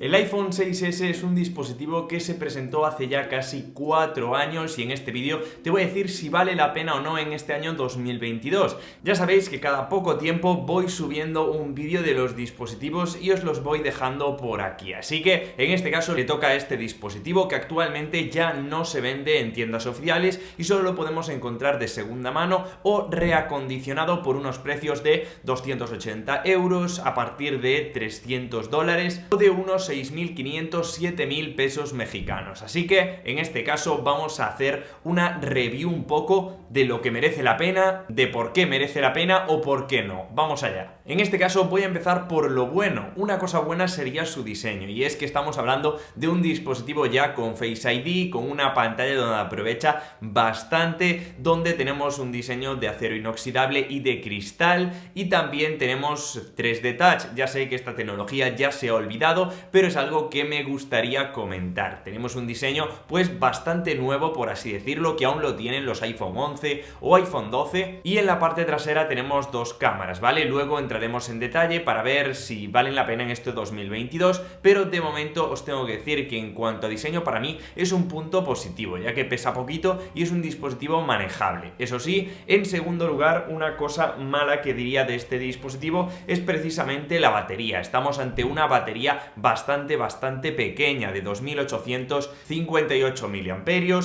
El iPhone 6S es un dispositivo que se presentó hace ya casi 4 años y en este vídeo te voy a decir si vale la pena o no en este año 2022. Ya sabéis que cada poco tiempo voy subiendo un vídeo de los dispositivos y os los voy dejando por aquí. Así que en este caso le toca a este dispositivo que actualmente ya no se vende en tiendas oficiales y solo lo podemos encontrar de segunda mano o reacondicionado por unos precios de 280 euros a partir de $300 o de unos 6.500, 7.000 pesos mexicanos. Así que en este caso vamos a hacer una review un poco de lo que merece la pena, de por qué merece la pena o por qué no. Vamos allá. En este caso voy a empezar por lo bueno. Una cosa buena sería su diseño, y es que estamos hablando de un dispositivo ya con Face ID, con una pantalla donde aprovecha bastante, donde tenemos un diseño de acero inoxidable y de cristal, y también tenemos 3D Touch. Ya sé que esta tecnología ya se ha olvidado, pero es algo que me gustaría comentar. Tenemos un diseño pues bastante nuevo, por así decirlo, que aún lo tienen los iPhone 11 o iPhone 12, y en la parte trasera tenemos dos cámaras, ¿vale? Luego entraremos en detalle para ver si valen la pena en este 2022, pero de momento os tengo que decir que en cuanto a diseño para mí es un punto positivo, ya que pesa poquito y es un dispositivo manejable. Eso sí, en segundo lugar, una cosa mala que diría de este dispositivo es precisamente la batería. Estamos ante una batería bastante pequeña, de 2858 mAh.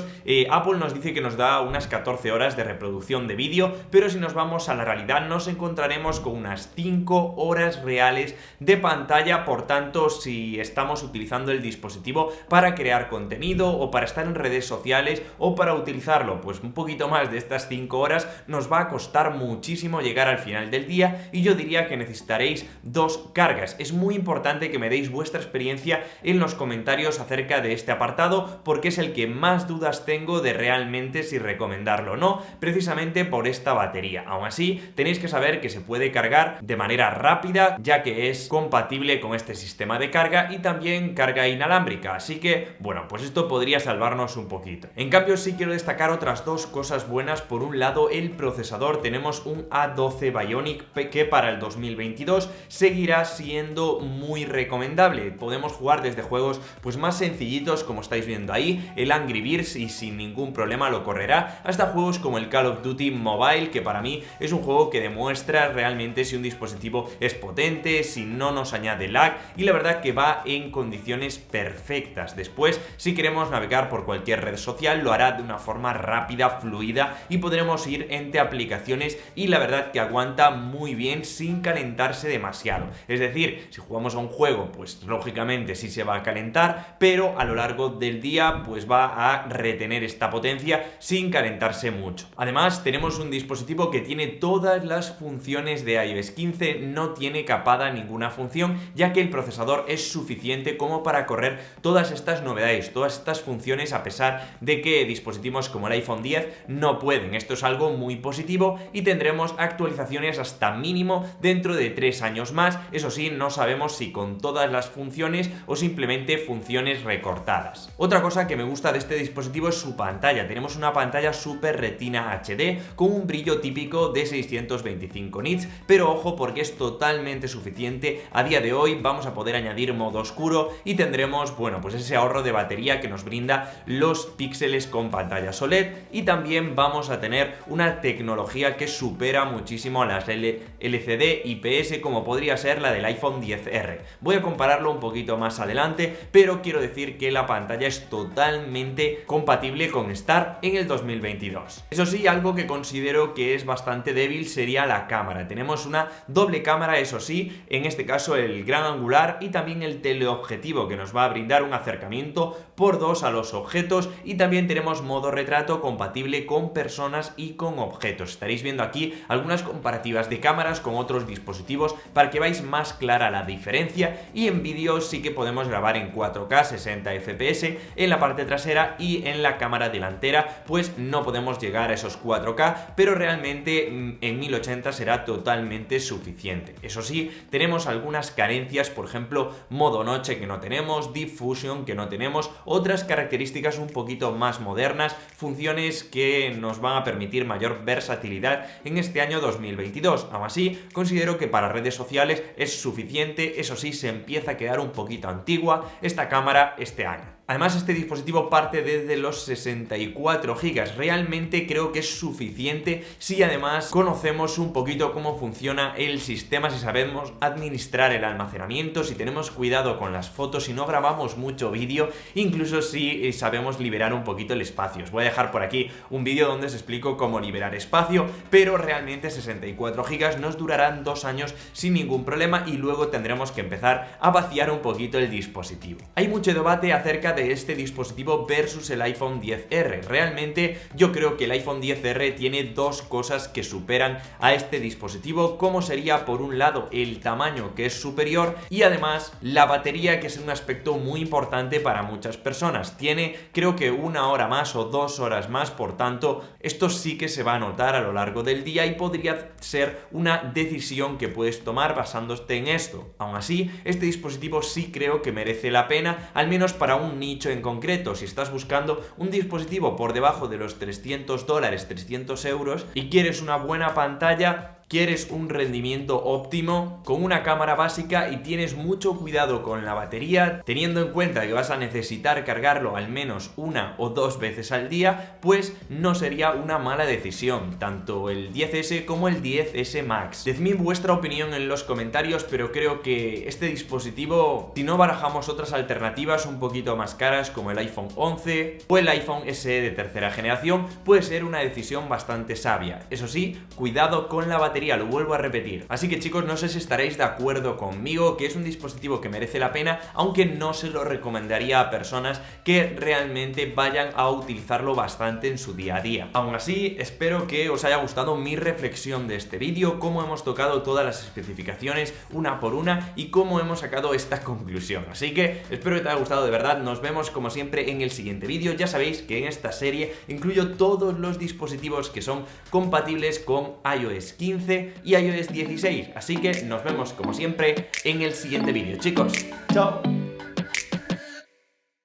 Apple nos dice que nos da unas 14 horas de reproducción de vídeo, pero si nos vamos a la realidad nos encontraremos con unas 5 horas reales de pantalla. Por tanto, si estamos utilizando el dispositivo para crear contenido o para estar en redes sociales o para utilizarlo pues un poquito más de estas 5 horas, nos va a costar muchísimo llegar al final del día, y yo diría que necesitaréis dos cargas. Es muy importante que me deis vuestra experiencia en los comentarios acerca de este apartado, porque es el que más dudas tengo de realmente si recomendarlo o no, precisamente por esta batería. Aún así, tenéis que saber que se puede cargar de manera rápida, ya que es compatible con este sistema de carga y también carga inalámbrica, así que, bueno, pues esto podría salvarnos un poquito. En cambio, sí quiero destacar otras dos cosas buenas. Por un lado, el procesador. Tenemos un A12 Bionic que para el 2022 seguirá siendo muy recomendable. Podemos jugar desde juegos pues más sencillitos, como estáis viendo ahí, el Angry Birds, y sin ningún problema lo correrá, hasta juegos como el Call of Duty Mobile, que para mí es un juego que demuestra realmente si un dispositivo es potente, si no nos añade lag, y la verdad que va en condiciones perfectas. Después, si queremos navegar por cualquier red social, lo hará de una forma rápida, fluida, y podremos ir entre aplicaciones, y la verdad que aguanta muy bien sin calentarse demasiado. Es decir, si jugamos a un juego, pues lógicamente sí se va a calentar, pero a lo largo del día pues va a retener esta potencia sin calentarse mucho. Además, tenemos un dispositivo que tiene todas las funciones de iOS 15, no tiene capada ninguna función, ya que el procesador es suficiente como para correr todas estas novedades, todas estas funciones, a pesar de que dispositivos como el iPhone 10 no pueden. Esto es algo muy positivo, y tendremos actualizaciones hasta mínimo dentro de 3 años más. Eso sí, no sabemos si con todas las funciones o simplemente funciones recortadas. Otra cosa que me gusta de este dispositivo es su pantalla. Tenemos una pantalla Super Retina HD con un brillo típico de 625 nits, pero ojo, porque es totalmente suficiente. A día de hoy vamos a poder añadir modo oscuro y tendremos, bueno, pues ese ahorro de batería que nos brinda los píxeles con pantallas OLED, y también vamos a tener una tecnología que supera muchísimo a las LCD IPS, como podría ser la del iPhone 10R. Voy a compararlo un poquito más adelante, pero quiero decir que la pantalla es totalmente compatible con estar en el 2022. Eso sí, algo que considero que es bastante débil sería la cámara. Tenemos una doble cámara, eso sí, en este caso el gran angular y también el teleobjetivo, que nos va a brindar un acercamiento por 2 a los objetos, y también tenemos modo retrato compatible con personas y con objetos. Estaréis viendo aquí algunas comparativas de cámaras con otros dispositivos para que veáis más clara la diferencia, y en vídeo sí que podemos grabar en 4K 60 FPS en la parte trasera, y en la cámara delantera pues no podemos llegar a esos 4K, pero realmente en 1080 será totalmente suficiente. suficiente. Eso sí, tenemos algunas carencias, por ejemplo, modo noche que no tenemos, Deep Fusion que no tenemos, otras características un poquito más modernas, funciones que nos van a permitir mayor versatilidad en este año 2022. Aún así, considero que para redes sociales es suficiente, eso sí, se empieza a quedar un poquito antigua esta cámara este año. Además, este dispositivo parte desde los 64 GB. Realmente creo que es suficiente si además conocemos un poquito cómo funciona el sistema, si sabemos administrar el almacenamiento, si tenemos cuidado con las fotos, si no grabamos mucho vídeo, incluso si sabemos liberar un poquito el espacio. Os voy a dejar por aquí un vídeo donde os explico cómo liberar espacio, pero realmente 64 GB nos durarán 2 años sin ningún problema y luego tendremos que empezar a vaciar un poquito el dispositivo. Hay mucho debate acerca de este dispositivo versus el iPhone XR. Realmente yo creo que el iPhone XR tiene dos cosas que superan a este dispositivo, como sería por un lado el tamaño, que es superior, y además la batería, que es un aspecto muy importante para muchas personas. Tiene creo que 1 hora más o 2 horas más, por tanto esto sí que se va a notar a lo largo del día y podría ser una decisión que puedes tomar basándote en esto. Aún así, este dispositivo sí creo que merece la pena, al menos para un nicho en concreto. Si estás buscando un dispositivo por debajo de los $300, 300 euros, y quieres una buena pantalla, quieres un rendimiento óptimo con una cámara básica y tienes mucho cuidado con la batería, teniendo en cuenta que vas a necesitar cargarlo al menos 1 o 2 veces al día, pues no sería una mala decisión, tanto el 10S como el 10S Max. Decidme vuestra opinión en los comentarios, pero creo que este dispositivo, si no barajamos otras alternativas un poquito más caras como el iPhone 11 o el iPhone SE de tercera generación, puede ser una decisión bastante sabia. Eso sí, cuidado con la batería, lo vuelvo a repetir. Así que chicos, no sé si estaréis de acuerdo conmigo que es un dispositivo que merece la pena, aunque no se lo recomendaría a personas que realmente vayan a utilizarlo bastante en su día a día. Aún así, espero que os haya gustado mi reflexión de este vídeo, cómo hemos tocado todas las especificaciones una por una y cómo hemos sacado esta conclusión. Así que espero que te haya gustado de verdad. Nos vemos como siempre en el siguiente vídeo. Ya sabéis que en esta serie incluyo todos los dispositivos que son compatibles con iOS 15 y iOS 16, así que nos vemos como siempre en el siguiente vídeo, chicos. ¡Chao!